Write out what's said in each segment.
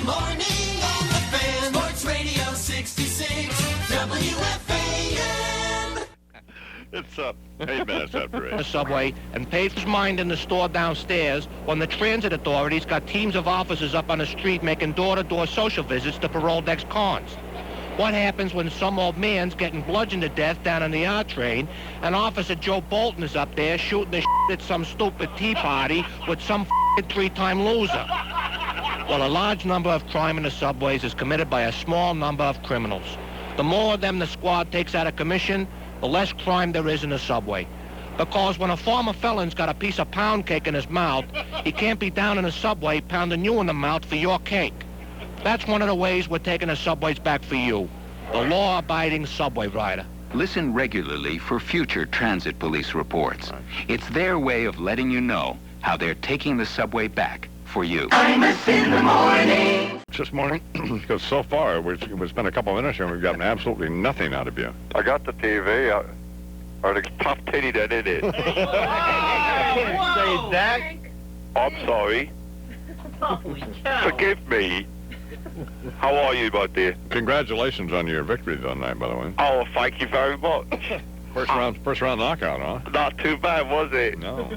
morning on the Fan. Sports Radio 66, WFAN. It's 8 minutes after 8. The subway and paid his mind in the store downstairs when the transit authorities got teams of officers up on the street making door-to-door social visits to paroled ex-cons. What happens when some old man's getting bludgeoned to death down on the R train and Officer Joe Bolton is up there shooting the shit at some stupid tea party with some three-time loser? Well, a large number of crime in the subways is committed by a small number of criminals. The more of them the squad takes out of commission, the less crime there is in the subway. Because when a former felon's got a piece of pound cake in his mouth, he can't be down in the subway pounding you in the mouth for your cake. That's one of the ways we're taking the subways back for you, the law-abiding subway rider. Listen regularly for future transit police reports. It's their way of letting you know how they're taking the subway back for you. Imus in the morning. This morning, because so far, we spent a couple minutes here and we've gotten absolutely nothing out of you. I got the TV. Or the tough titty that it is. Say that. I'm sorry. Holy cow. Forgive me. How are you, my dear? Congratulations on your victory tonight, by the way. Oh, thank you very much. First round knockout, huh? Not too bad, was it? No.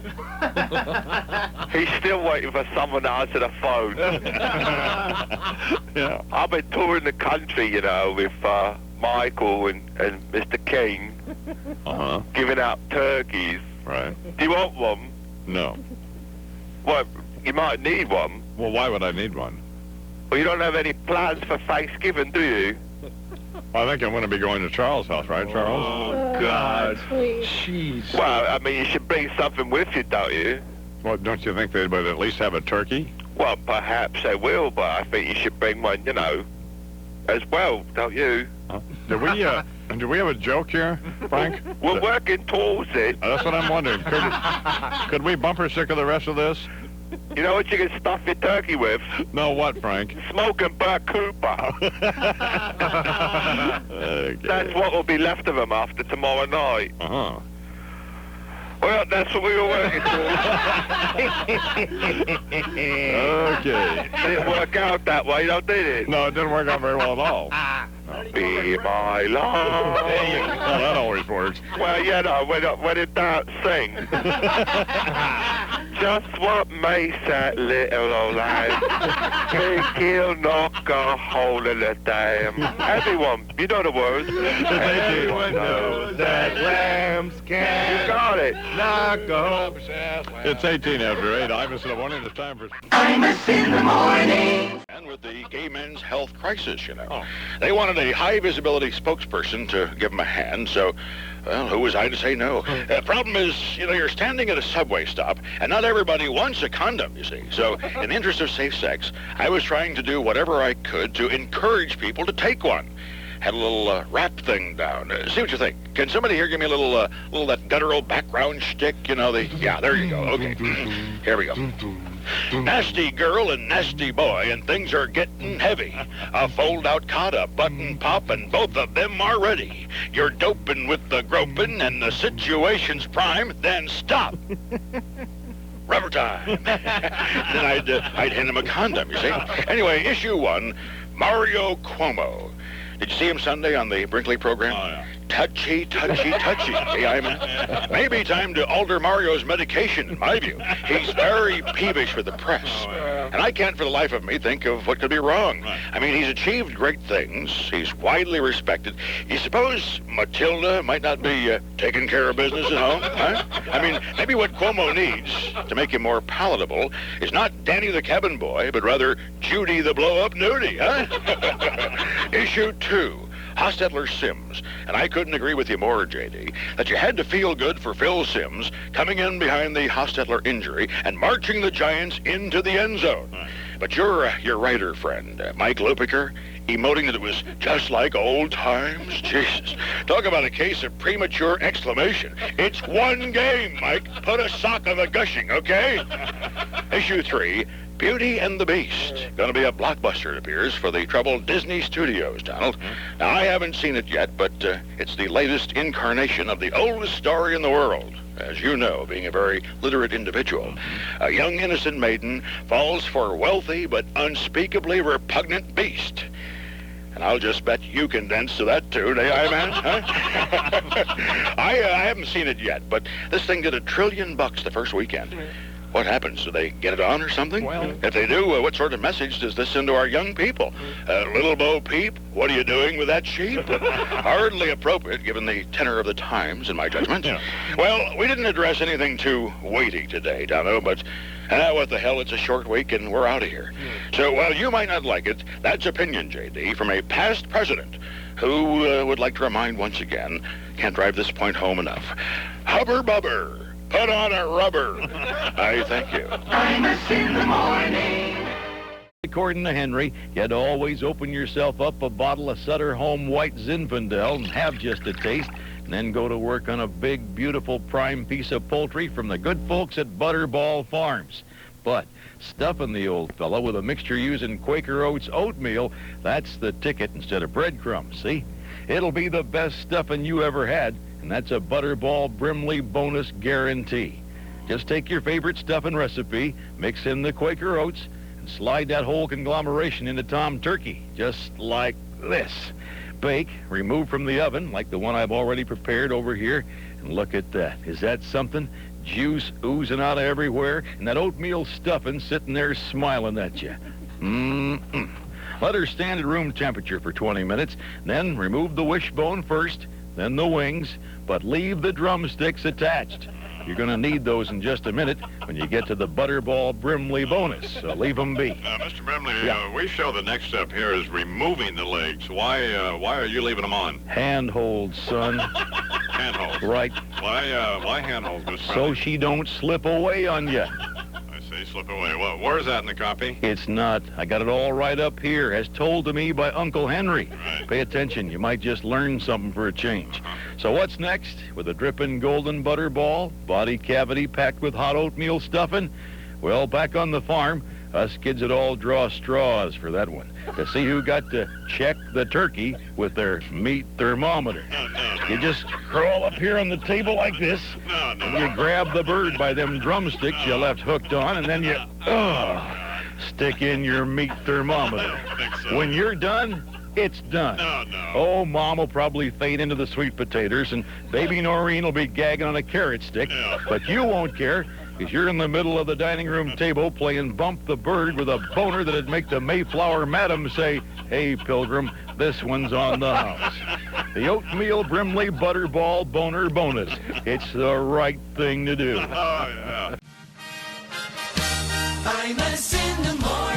He's still waiting for someone to answer the phone. Yeah. I've been touring the country, you know, with Michael and Mr. King, giving out turkeys. Right. Do you want one? No. Well, you might need one. Well, why would I need one? Well, you don't have any plans for Thanksgiving, do you? I think I'm going to be going to Charles' house, right, Charles? Oh, God. Jeez. Well, I mean, you should bring something with you, don't you? Well, don't you think they would at least have a turkey? Well, perhaps they will, but I think you should bring one, you know, as well, don't you? Do we have a joke here, Frank? We're working towards it. That's what I'm wondering. Could we bumper sticker the rest of this? You know what you can stuff your turkey with? No, what, Frank? Smoking Bert Cooper. Okay. That's what will be left of him after tomorrow night. Uh-huh. Well, that's what we were working towards. Okay. Didn't work out that way, though, did it? No, it didn't work out very well at all. Be my love. Oh, that always works. Well, you know, when it don't sing. Just what makes that little old lad think he'll knock a hole in the dam. Everyone, you know the words. Everyone knows that lambs can. You got it. Knock a hole. It's 18 after 8. Imus in the morning. It's time for... Imus in the morning. And with the gay men's health crisis, you know. They wanted a high-visibility spokesperson to give them a hand, so, well, who was I to say no? The problem is, you know, you're standing at a subway stop, and not everybody wants a condom, you see. So, in the interest of safe sex, I was trying to do whatever I could to encourage people to take one. Had a little rap thing down. See what you think. Can somebody here give me a little that guttural background shtick? You know, yeah, there you go. Okay. Here we go. Nasty girl and nasty boy, and things are getting heavy. A fold-out cot, a button pop, and both of them are ready. You're doping with the groping, and the situation's prime, then stop. Rubber time. Then I'd hand him a condom, you see. Anyway, issue 1, Mario Cuomo. Did you see him Sunday on the Brinkley program? Oh, yeah. Touchy, touchy, touchy. Hey, maybe time to alter Mario's medication, in my view. He's very peevish with the press. And I can't for the life of me think of what could be wrong. I mean, he's achieved great things. He's widely respected. You suppose Matilda might not be taking care of business at home? Huh? I mean, maybe what Cuomo needs to make him more palatable is not Danny the cabin boy, but rather Judy the blow-up nudie, huh? Issue 2. Hostetler Sims, and I couldn't agree with you more, J.D., that you had to feel good for Phil Sims coming in behind the Hostetler injury and marching the Giants into the end zone. But your writer friend, Mike Lupiker, emoting that it was just like old times. Jesus. Talk about a case of premature exclamation. It's one game, Mike. Put a sock on the gushing, okay? Issue 3. Beauty and the Beast. Gonna be a blockbuster, it appears, for the troubled Disney Studios, Donald. Now, I haven't seen it yet, but it's the latest incarnation of the oldest story in the world. as you know, being a very literate individual. A young innocent maiden falls for wealthy but unspeakably repugnant beast. And I'll just bet you can dance to that tune, eh, I-Man? Huh? I haven't seen it yet, but this thing did $1 trillion the first weekend. What happens? Do they get it on or something? Well, if they do, what sort of message does this send to our young people? Little Bo Peep, what are you doing with that sheep? Hardly appropriate given the tenor of the times, in my judgment. Yeah. Well, we didn't address anything too weighty today, Dono, but what the hell, it's a short week and we're out of here. So while you might not like it, that's opinion, J.D., from a past president who would like to remind once again, can't drive this point home enough. Hubber bubber. Put on a rubber. I thank you. Imus in the morning. According to Henry, you had to always open yourself up a bottle of Sutter Home White Zinfandel and have just a taste, and then go to work on a big, beautiful prime piece of poultry from the good folks at Butterball Farms. But stuffing the old fellow with a mixture using Quaker Oats oatmeal, that's the ticket instead of breadcrumbs, see? It'll be the best stuffing you ever had, and that's a Butterball Brimley bonus guarantee. Just take your favorite stuffing recipe, mix in the Quaker Oats, and slide that whole conglomeration into Tom Turkey, just like this. Bake, remove from the oven, like the one I've already prepared over here, and look at that. Is that something? Juice oozing out of everywhere, and that oatmeal stuffing sitting there smiling at you. Mm-mm. Let her stand at room temperature for 20 minutes, then remove the wishbone first, then the wings, but leave the drumsticks attached. You're going to need those in just a minute when you get to the Butterball Brimley bonus, so leave them be. Mr. Brimley, Yeah. we show the next step here is removing the legs. Why are you leaving them on? Handholds, son. Handholds. Right, Why handholds, Mr. so Brimley? she don't slip away on you. I say slip away. Well, where's that in the copy? It's not. I got it all right up here, as told to me by Uncle Henry. Right. Pay attention. You might just learn something for a change. So what's next? With a dripping golden butterball, body cavity packed with hot oatmeal stuffing? Well, back on the farm, us kids would all draw straws for that one, to see who got to check the turkey with their meat thermometer. You just crawl up here on the table like this, and you grab the bird by them drumsticks you left hooked on, and then you stick in your meat thermometer. When you're done, it's done. Oh, Mom will probably fade into the sweet potatoes, and baby Noreen will be gagging on a carrot stick, but you won't care, because you're in the middle of the dining room table playing Bump the Bird with a boner that'd make the Mayflower Madam say, "Hey, Pilgrim, this one's on the house." The Oatmeal Brimley Butterball Boner Bonus. It's the right thing to do. Imus in the morning.